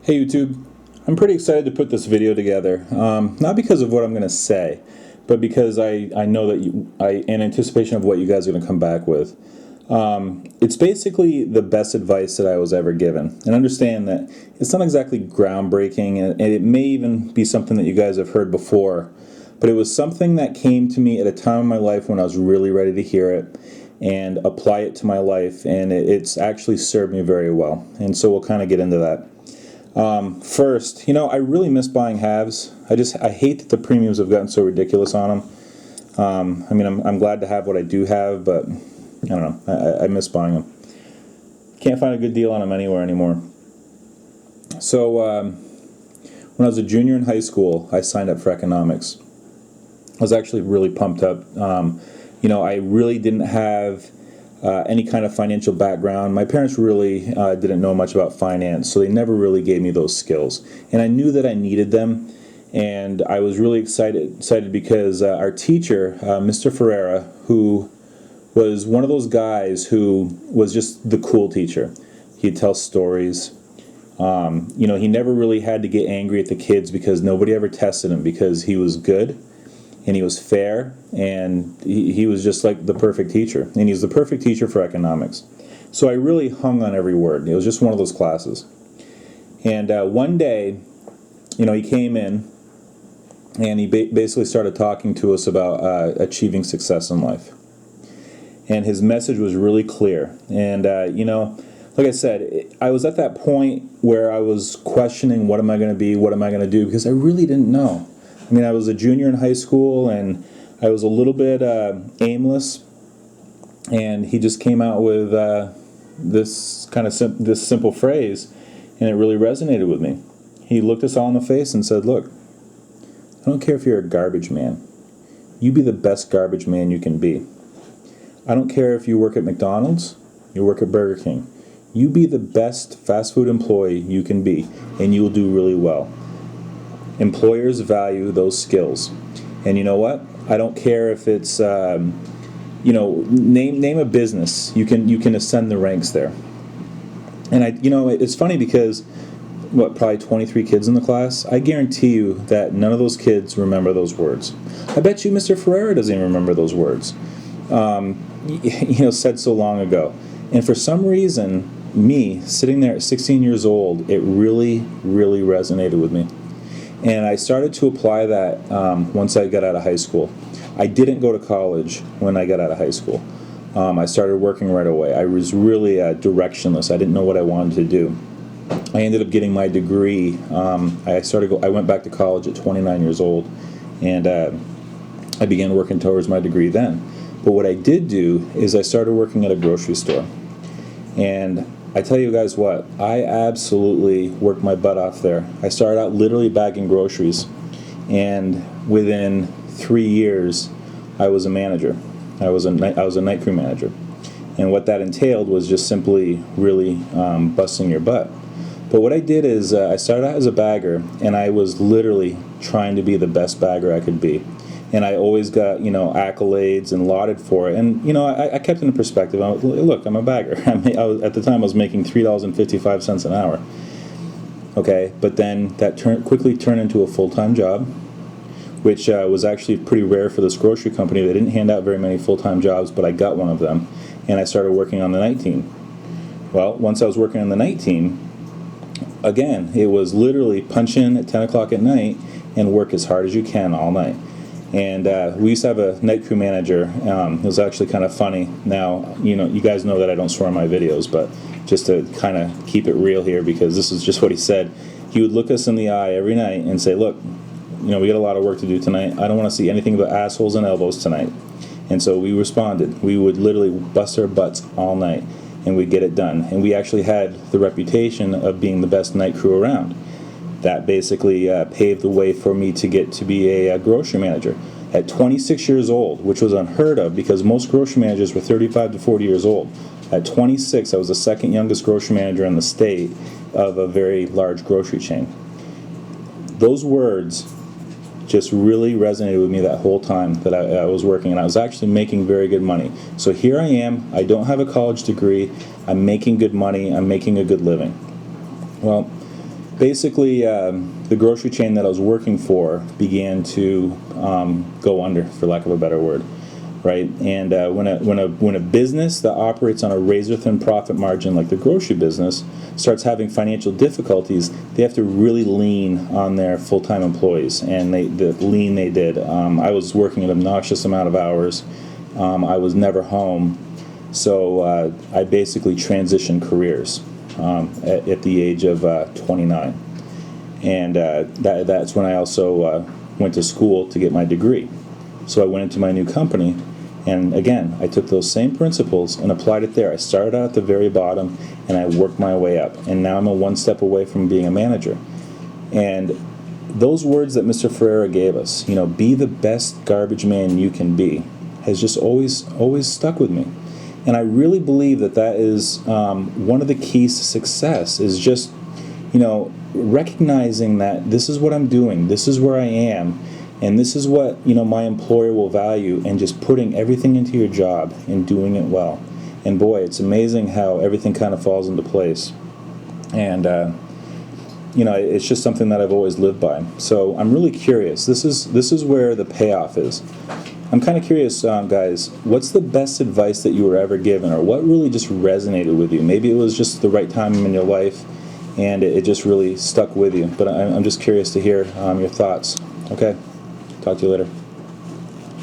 Hey YouTube, I'm pretty excited to put this video together, not because of what I'm going to say, but because I know that in anticipation of what you guys are going to come back with. It's basically the best advice that I was ever given, and understand that it's not exactly groundbreaking, and it may even be something that you guys have heard before, but it was something that came to me at a time in my life when I was really ready to hear it and apply it to my life, and it's actually served me very well, and so we'll kind of get into that. First, I really miss buying halves. I hate that the premiums have gotten so ridiculous on them. I'm glad to have what I do have, but I don't know. I miss buying them. Can't find a good deal on them anywhere anymore. So when I was a junior in high school, I signed up for economics. I was actually really pumped up. I really didn't have any kind of financial background. My parents really didn't know much about finance, so they never really gave me those skills. And I knew that I needed them, and I was really excited because our teacher, Mr. Ferreira, who was one of those guys who was just the cool teacher. He'd tell stories. He never really had to get angry at the kids because nobody ever tested him because he was good and he was fair, and he was just like the perfect teacher, and he was the perfect teacher for economics. So I really hung on every word. It was just one of those classes. And one day, he came in, and he basically started talking to us about achieving success in life. And his message was really clear. And, like I said, I was at that point where I was questioning, what am I going to be, what am I going to do, because I really didn't know. I was a junior in high school, and I was a little bit aimless, and he just came out with this kind of this simple phrase, and it really resonated with me. He looked us all in the face and said, "Look, I don't care if you're a garbage man. You be the best garbage man you can be. I don't care if you work at McDonald's, you work at Burger King. You be the best fast food employee you can be, and you will do really well. Employers value those skills. And you know what? I don't care if it's name a business. You can ascend the ranks there." And it's funny because probably 23 kids in the class. I guarantee you that none of those kids remember those words. I bet you Mr. Ferreira doesn't even remember those words. Said so long ago. And for some reason, me sitting there at 16 years old, it really, really resonated with me. And I started to apply that once I got out of high school. I didn't go to college when I got out of high school. I started working right away. I was really directionless. I didn't know what I wanted to do. I ended up getting my degree. I went back to college at 29 years old, and I began working towards my degree then. But what I did do is I started working at a grocery store. And I tell you guys what, I absolutely worked my butt off there. I started out literally bagging groceries, and within 3 years, I was a manager. I was a night crew manager, and what that entailed was just simply really busting your butt. But what I did is I started out as a bagger, and I was literally trying to be the best bagger I could be. And I always got, accolades and lauded for it. And, I kept it in perspective. Look, I'm a bagger. At the time, I was making $3.55 an hour. Okay, but then that quickly turned into a full-time job, which was actually pretty rare for this grocery company. They didn't hand out very many full-time jobs, but I got one of them. And I started working on the night team. Well, once I was working on the night team, again, it was literally punch in at 10 o'clock at night and work as hard as you can all night. And we used to have a night crew manager. It was actually kind of funny. Now, you guys know that I don't swear in my videos, but just to kind of keep it real here, because this is just what he said. He would look us in the eye every night and say, "Look, we got a lot of work to do tonight. I don't want to see anything but assholes and elbows tonight." And so we responded. We would literally bust our butts all night, and we'd get it done. And we actually had the reputation of being the best night crew around. That basically paved the way for me to get to be a grocery manager at 26 years old, which was unheard of because most grocery managers were 35 to 40 years old. At 26, I was the second youngest grocery manager in the state of a very large grocery chain. Those words just really resonated with me that whole time that I was working, and I was actually making very good money. So here I am. I don't have a college degree. I'm making good money. I'm making a good living. Well, basically, the grocery chain that I was working for began to go under, for lack of a better word, right? And when a business that operates on a razor-thin profit margin, like the grocery business, starts having financial difficulties, they have to really lean on their full-time employees, and they did. I was working an obnoxious amount of hours. I was never home, so I basically transitioned careers at the age of 29. And that's when I also went to school to get my degree. So I went into my new company, and again, I took those same principles and applied it there. I started out at the very bottom, and I worked my way up. And now I'm one step away from being a manager. And those words that Mr. Ferreira gave us, be the best garbage man you can be, has just always stuck with me. And I really believe that is one of the keys to success, is just, recognizing that this is what I'm doing, this is where I am, and this is what, my employer will value, and just putting everything into your job and doing it well. And boy, it's amazing how everything kind of falls into place. And, it's just something that I've always lived by. So I'm really curious. This is where the payoff is. I'm kind of curious, guys, what's the best advice that you were ever given, or what really just resonated with you? Maybe it was just the right time in your life, and it just really stuck with you. But I'm just curious to hear your thoughts. Okay, talk to you later.